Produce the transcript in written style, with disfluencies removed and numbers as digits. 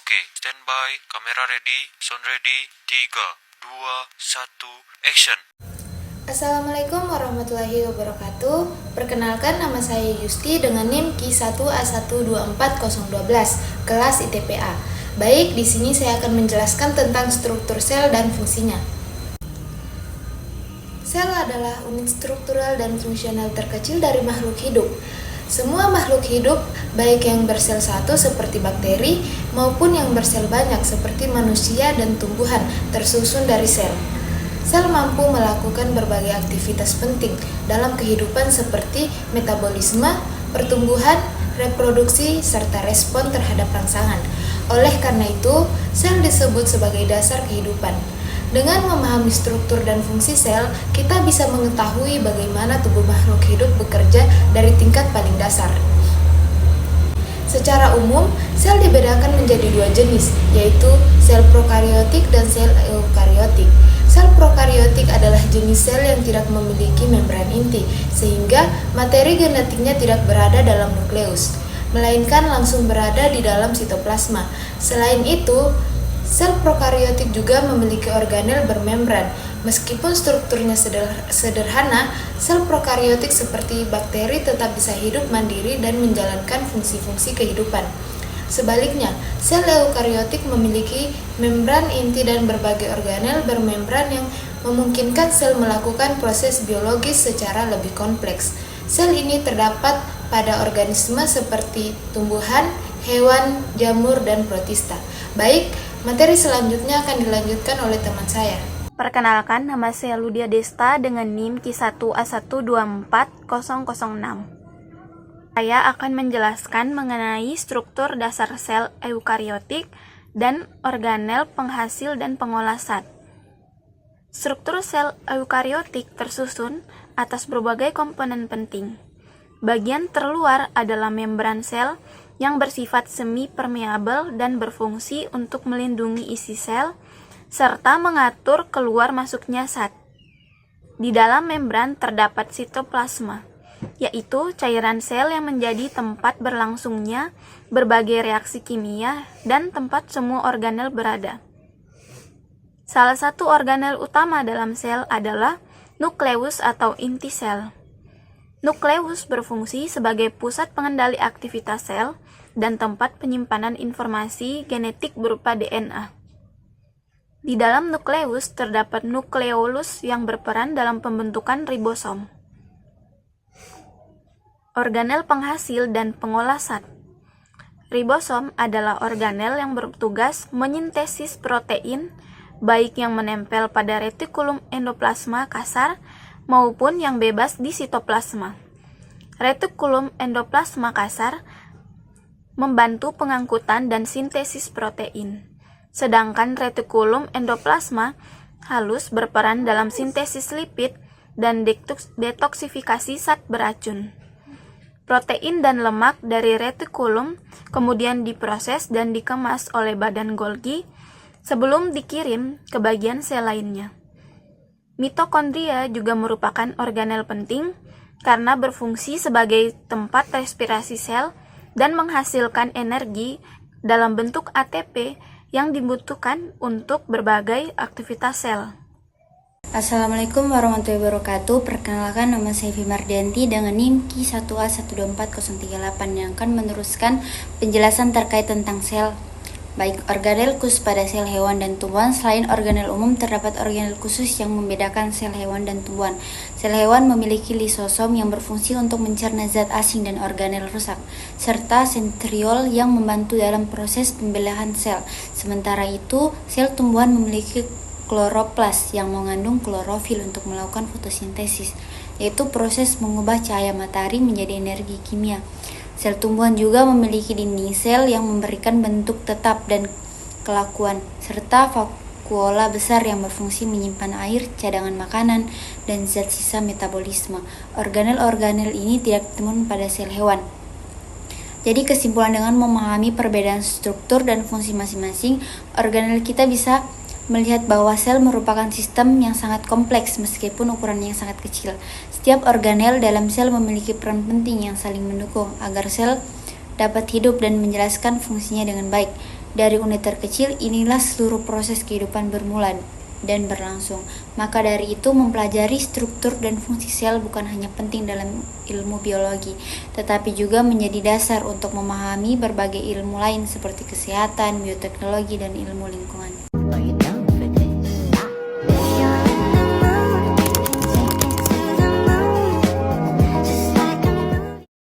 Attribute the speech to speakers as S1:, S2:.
S1: Oke, standby, kamera ready, sound ready, 3, 2, 1, action.
S2: Assalamualaikum warahmatullahi wabarakatuh. Perkenalkan, nama saya Yusti dengan NIM Ki1A124012, kelas ITPA. Baik, di sini saya akan menjelaskan tentang struktur sel dan fungsinya. Sel adalah unit struktural dan fungsional terkecil dari makhluk hidup. Semua makhluk hidup, baik yang bersel satu seperti bakteri maupun yang bersel banyak seperti manusia dan tumbuhan, tersusun dari sel. Sel mampu melakukan berbagai aktivitas penting dalam kehidupan seperti metabolisme, pertumbuhan, reproduksi, serta respon terhadap rangsangan. Oleh karena itu, sel disebut sebagai dasar kehidupan. Dengan memahami struktur dan fungsi sel, kita bisa mengetahui bagaimana tubuh makhluk hidup bekerja dari tingkat paling dasar. Secara umum, sel dibedakan menjadi dua jenis, yaitu sel prokariotik dan sel eukariotik. Sel prokariotik adalah jenis sel yang tidak memiliki membran inti, sehingga materi genetiknya tidak berada dalam nukleus, melainkan langsung berada di dalam sitoplasma. Selain itu, sel prokariotik juga memiliki organel bermembran. Meskipun strukturnya sederhana, sel prokariotik seperti bakteri tetap bisa hidup mandiri dan menjalankan fungsi-fungsi kehidupan. Sebaliknya, sel eukariotik memiliki membran inti dan berbagai organel bermembran yang memungkinkan sel melakukan proses biologis secara lebih kompleks. Sel ini terdapat pada organisme seperti tumbuhan, hewan, jamur, dan protista. Baik, materi selanjutnya akan dilanjutkan oleh teman saya.
S3: Perkenalkan, nama saya Ludia Desta dengan NIM Ki1A124006. Saya akan menjelaskan mengenai struktur dasar sel eukariotik dan organel penghasil dan pengolah zat. Struktur sel eukariotik tersusun atas berbagai komponen penting. Bagian terluar adalah membran sel yang bersifat semi-permeabel dan berfungsi untuk melindungi isi sel serta mengatur keluar masuknya zat. Di dalam membran terdapat sitoplasma, yaitu cairan sel yang menjadi tempat berlangsungnya berbagai reaksi kimia dan tempat semua organel berada. Salah satu organel utama dalam sel adalah nukleus atau inti sel. Nukleus berfungsi sebagai pusat pengendali aktivitas sel dan tempat penyimpanan informasi genetik berupa DNA. Di dalam nukleus terdapat nukleolus yang berperan dalam pembentukan ribosom. Organel penghasil dan pengolah zat. Ribosom adalah organel yang bertugas menyintesis protein, baik yang menempel pada retikulum endoplasma kasar maupun yang bebas di sitoplasma. Retikulum endoplasma kasar membantu pengangkutan dan sintesis protein, sedangkan retikulum endoplasma halus berperan dalam sintesis lipid dan detoksifikasi zat beracun. Protein dan lemak dari retikulum kemudian diproses dan dikemas oleh badan Golgi sebelum dikirim ke bagian sel lainnya. Mitokondria juga merupakan organel penting karena berfungsi sebagai tempat respirasi sel dan menghasilkan energi dalam bentuk ATP yang dibutuhkan untuk berbagai aktivitas sel.
S4: Assalamualaikum warahmatullahi wabarakatuh. Perkenalkan, nama saya Vivi Mardianti dengan NIM Ki1A124038 yang akan meneruskan penjelasan terkait tentang sel. Baik organel khusus pada sel hewan dan tumbuhan. Selain organel umum, terdapat organel khusus yang membedakan sel hewan dan tumbuhan. Sel hewan memiliki lisosom yang berfungsi untuk mencerna zat asing dan organel rusak, serta sentriol yang membantu dalam proses pembelahan sel. Sementara itu, sel tumbuhan memiliki kloroplas yang mengandung klorofil untuk melakukan fotosintesis, yaitu proses mengubah cahaya matahari menjadi energi kimia. Sel tumbuhan juga memiliki dinding sel yang memberikan bentuk tetap dan kelakuan, serta vakuola besar yang berfungsi menyimpan air, cadangan makanan, dan zat sisa metabolisme. Organel-organel ini tidak ditemukan pada sel hewan. Jadi kesimpulan, dengan memahami perbedaan struktur dan fungsi masing-masing organel, kita bisa melihat bahwa sel merupakan sistem yang sangat kompleks meskipun ukurannya yang sangat kecil. Setiap organel dalam sel memiliki peran penting yang saling mendukung agar sel dapat hidup dan menjelaskan fungsinya dengan baik. Dari unit terkecil, inilah seluruh proses kehidupan bermula dan berlangsung. Maka dari itu, mempelajari struktur dan fungsi sel bukan hanya penting dalam ilmu biologi, tetapi juga menjadi dasar untuk memahami berbagai ilmu lain seperti kesehatan, bioteknologi, dan ilmu lingkungan.